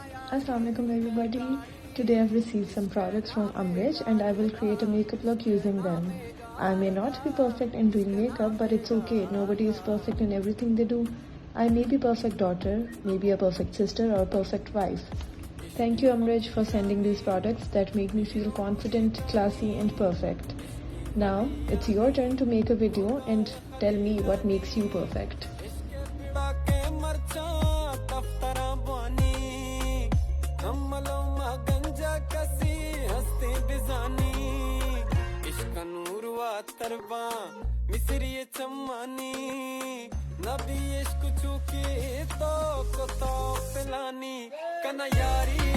Assalamualaikum everybody. Today I've received some products from Amrij and I will create a makeup look using them. I may not be perfect in doing makeup, but it's okay. Nobody is perfect in everything they do. I may be perfect daughter, maybe a perfect sister or a perfect wife. Thank you Amrij for sending these products that make me feel confident, classy and perfect. Now it's your turn to make a video and tell me what makes you perfect. मिसरी चम्मानी नबी इश्क चुकी तो को तो पिलानी कना यारी